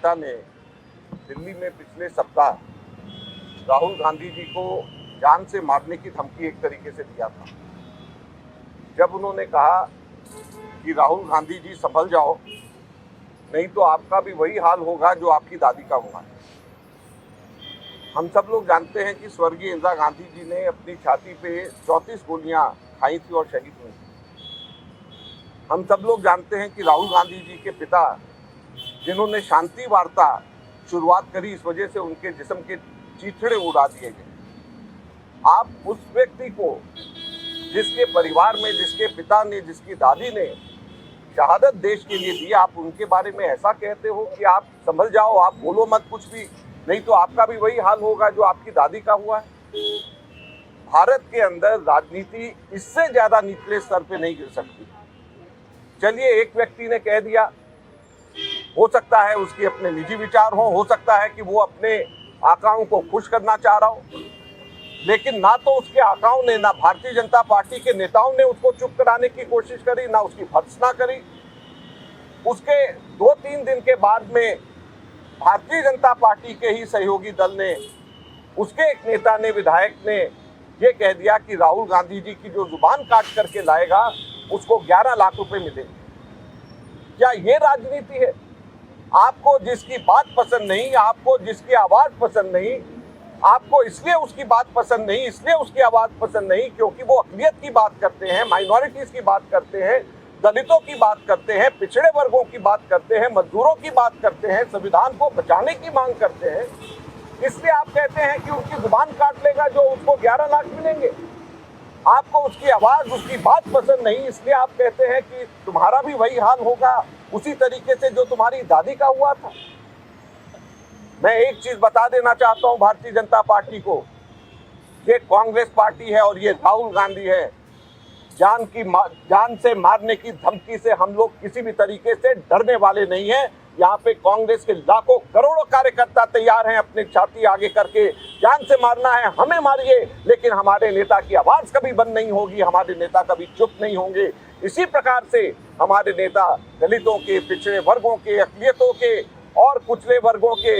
नेता ने दिल्ली में पिछले सप्ताह राहुल गांधी जी को जान से मारने की धमकी एक तरीके से दिया था, जब उन्होंने कहा कि राहुल गांधी जी संभल जाओ, नहीं तो आपका भी वही हाल होगा जो आपकी दादी का हुआ है। हम सब लोग जानते हैं कि स्वर्गीय इंदिरा गांधी जी ने अपनी छाती पे 34 गोलियां खाई थी और शहीद हुई थी। हम सब लोग जानते हैं कि राहुल गांधी जी के पिता, जिन्होंने शांति वार्ता शुरुआत करी, इस वजह से उनके जिस्म के चीथड़े उड़ा दिए गए। आप उस व्यक्ति को, जिसके परिवार में, जिसके पिता ने, जिसकी दादी ने शहादत देश के लिए दी, आप उनके बारे में ऐसा कहते हो कि आप संभल जाओ, आप बोलो मत कुछ भी, नहीं तो आपका भी वही हाल होगा जो आपकी दादी का हुआ है। भारत के अंदर राजनीति इससे ज्यादा निचले स्तर पे नहीं गिर सकती। चलिए, एक व्यक्ति ने कह दिया, हो सकता है उसके अपने निजी विचार हो सकता है कि वो अपने आकाओं को खुश करना चाह रहा हो, लेकिन ना तो उसके आकाओं ने, ना भारतीय जनता पार्टी के नेताओं ने उसको चुप कराने की कोशिश करी, ना उसकी भर्त्सना करी। उसके 2-3 दिन के बाद में भारतीय जनता पार्टी के ही सहयोगी दल ने, उसके एक नेता ने, विधायक ने ये कह दिया कि राहुल गांधी जी की जो जुबान काट करके लाएगा उसको 11 लाख रुपए मिलेंगे। क्या ये राजनीति है? आपको जिसकी बात पसंद नहीं, आपको जिसकी आवाज पसंद नहीं, आपको इसलिए उसकी बात पसंद नहीं, इसलिए उसकी आवाज पसंद नहीं क्योंकि वो अक़लियत की बात करते हैं, माइनॉरिटीज की बात करते हैं, दलितों की बात करते हैं, पिछड़े वर्गों की बात करते हैं, मजदूरों की बात करते हैं, संविधान को बचाने की मांग करते हैं, इसलिए आप कहते हैं कि उनकी जुबान काट लेगा जो उसको 11 लाख मिलेंगे। आपको उसकी आवाज, उसकी बात पसंद नहीं, इसलिए आप कहते हैं कि तुम्हारा भी वही हाल होगा उसी तरीके से जो तुम्हारी दादी का हुआ था। मैं एक चीज बता देना चाहता हूं भारतीय जनता पार्टी को, ये कांग्रेस पार्टी है और ये राहुल गांधी है। जान से मारने की धमकी से हम लोग किसी भी तरीके से डरने वाले नहीं हैं। यहाँ पे कांग्रेस के लाखों करोड़ों कार्यकर्ता तैयार हैं अपनी छाती आगे करके, जान से मारना है हमें मारिए, लेकिन हमारे नेता की आवाज कभी बंद नहीं होगी, हमारे नेता कभी चुप नहीं होंगे। इसी प्रकार से हमारे नेता दलितों के, पिछड़े वर्गों के, अक़लियतों के और कुचले वर्गों के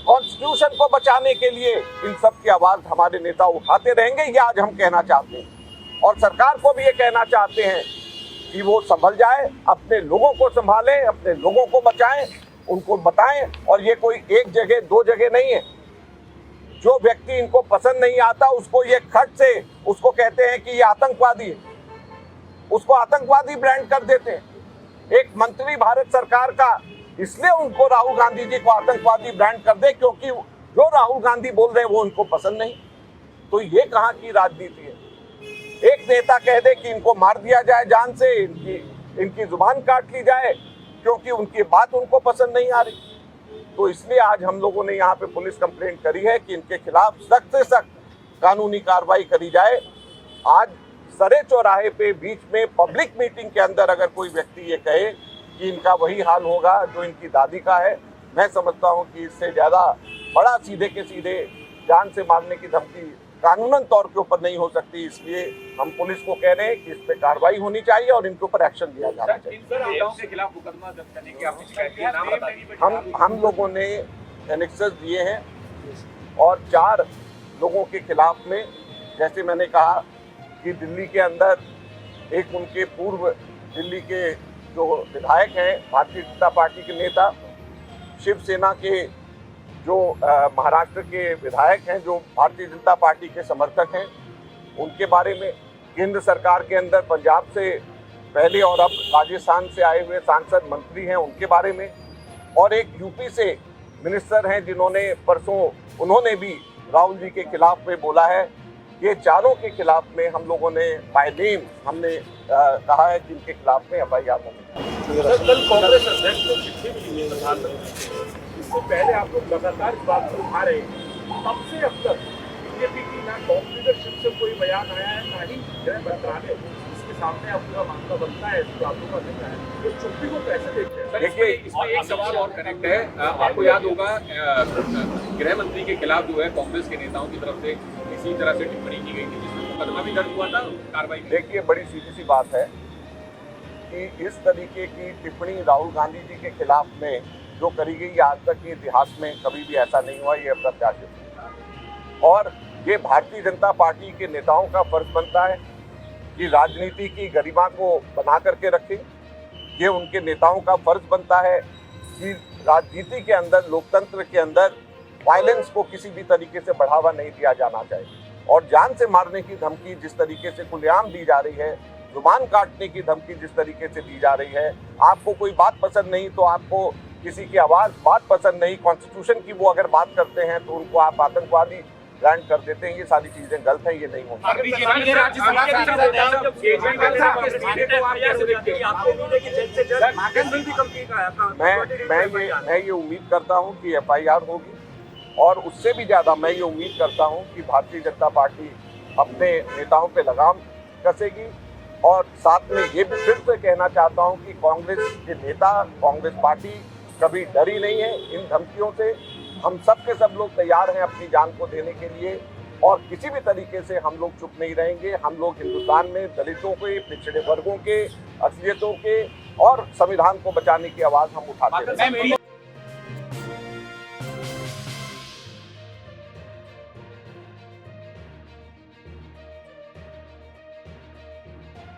कॉन्स्टिट्यूशन को बचाने के लिए इन सब की आवाज हमारे नेता उठाते रहेंगे। ये आज हम कहना चाहते हैं और सरकार को भी ये कहना चाहते हैं कि वो संभल जाए, अपने लोगों को संभाले, अपने लोगों को बचाएं, उनको बताएं। और ये कोई एक जगह, 2 जगह नहीं है। जो व्यक्ति इनको पसंद नहीं आता उसको ये खट से उसको कहते हैं कि ये आतंकवादी है, उसको आतंकवादी ब्रांड कर देते हैं। एक मंत्री भारत सरकार का इसलिए उनको राहुल गांधी जी को आतंकवादी ब्रांड कर दे क्योंकि जो राहुल गांधी बोल रहे हैं वो उनको पसंद नहीं। तो ये कहाँ की राजनीति है? एक नेता कह दे कि इनको मार दिया जाए जान से, इनकी जुबान काट ली जाए क्योंकि उनकी बात उनको पसंद नहीं आ रही। तो इसलिए आज हम लोगों ने यहाँ पे पुलिस कंप्लेंट करी है कि इनके खिलाफ सख्त से सख्त कानूनी कार्रवाई करी जाए। आज सरे चौराहे पे बीच में पब्लिक मीटिंग के अंदर अगर कोई व्यक्ति ये कहे कि इनका वही हाल होगा जो इनकी दादी का है, मैं समझता हूँ कि इससे ज़्यादा बड़ा सीधे के सीधे जान से मारने की धमकी कानूनन तौर के ऊपर नहीं हो सकती। इसलिए हम पुलिस को कह रहे हैं कि इस पे कार्रवाई होनी चाहिए और इनके ऊपर एक्शन लिया जाना चाहिए। हम लोगों ने एनेक्सेस दिए हैं और 4 लोगों के खिलाफ में, जैसे मैंने कहा कि दिल्ली के अंदर एक उनके पूर्व दिल्ली के जो विधायक हैं, भारतीय जनता पार्टी के नेता, शिवसेना के जो महाराष्ट्र के विधायक हैं जो भारतीय जनता पार्टी के समर्थक हैं, उनके बारे में, केंद्र सरकार के अंदर पंजाब से पहले और अब राजस्थान से आए हुए सांसद मंत्री हैं उनके बारे में, और एक यूपी से मिनिस्टर हैं जिन्होंने परसों उन्होंने भी राहुल जी के खिलाफ में बोला है। ये चारों के खिलाफ में हम लोगों ने बाय नेम हमने कहा है कि इनके खिलाफ में FIR होगी। कल कांग्रेस अध्यक्ष को चिट्ठी मिली है प्रधानमंत्री, इससे पहले आप लोग लगातार इस बात को उठा रहे हैं, तब से अब तक बीजेपी की ना टॉप लीडरशिप से कोई बयान आया है, ना ही गृह मंत्रालय इसके सामने अब पूरा मामला बनता है, इसको आप लोगों का है, ये चुप्पी को कैसे देखते हैं? देखिए, इसमें एक सवाल और कनेक्ट है। आपको याद होगा गृह मंत्री के खिलाफ जो है कांग्रेस के नेताओं की तरफ से इसी तरह से टिप्पणी की गई थी, जिसमें मुकदमा भी दर्ज हुआ था, कार्रवाई। देखिए, बड़ी सीधी सी बात है कि इस तरीके की टिप्पणी राहुल गांधी जी के खिलाफ में जो करी गई आज तक के इतिहास में कभी भी ऐसा नहीं हुआ, ये अप्रत्याशित है। और ये भारतीय जनता पार्टी के नेताओं का फर्ज बनता है कि राजनीति की गरिमा को बना करके रखें। ये उनके नेताओं का फर्ज बनता है कि राजनीति के अंदर, लोकतंत्र के अंदर वायलेंस को किसी भी तरीके से बढ़ावा नहीं दिया जाना चाहिए। और जान से मारने की धमकी जिस तरीके से खुलेआम दी जा रही है, जुबान काटने की धमकी जिस तरीके से दी जा रही है, आपको कोई बात पसंद नहीं तो आपको किसी की बात पसंद नहीं, कॉन्स्टिट्यूशन की वो अगर बात करते हैं तो उनको आप आतंकवादी ब्रांड कर देते हैं। ये सारी चीजें गलत हैं, ये नहीं होना मैं ये उम्मीद करता हूँ कि FIR होगी, और उससे भी ज्यादा मैं ये उम्मीद करता हूँ कि भारतीय जनता पार्टी अपने नेताओं पे लगाम कसेगी। और साथ में ये भी फिर से कहना चाहता हूँ कि कांग्रेस के नेता, कांग्रेस पार्टी कभी डरी नहीं है इन धमकियों से। हम सब के सब लोग तैयार हैं अपनी जान को देने के लिए, और किसी भी तरीके से हम लोग चुप नहीं रहेंगे। हम लोग हिंदुस्तान में दलितों के, पिछड़े वर्गों के, अक़लियतों के और संविधान को बचाने की आवाज़ हम उठाते हैं।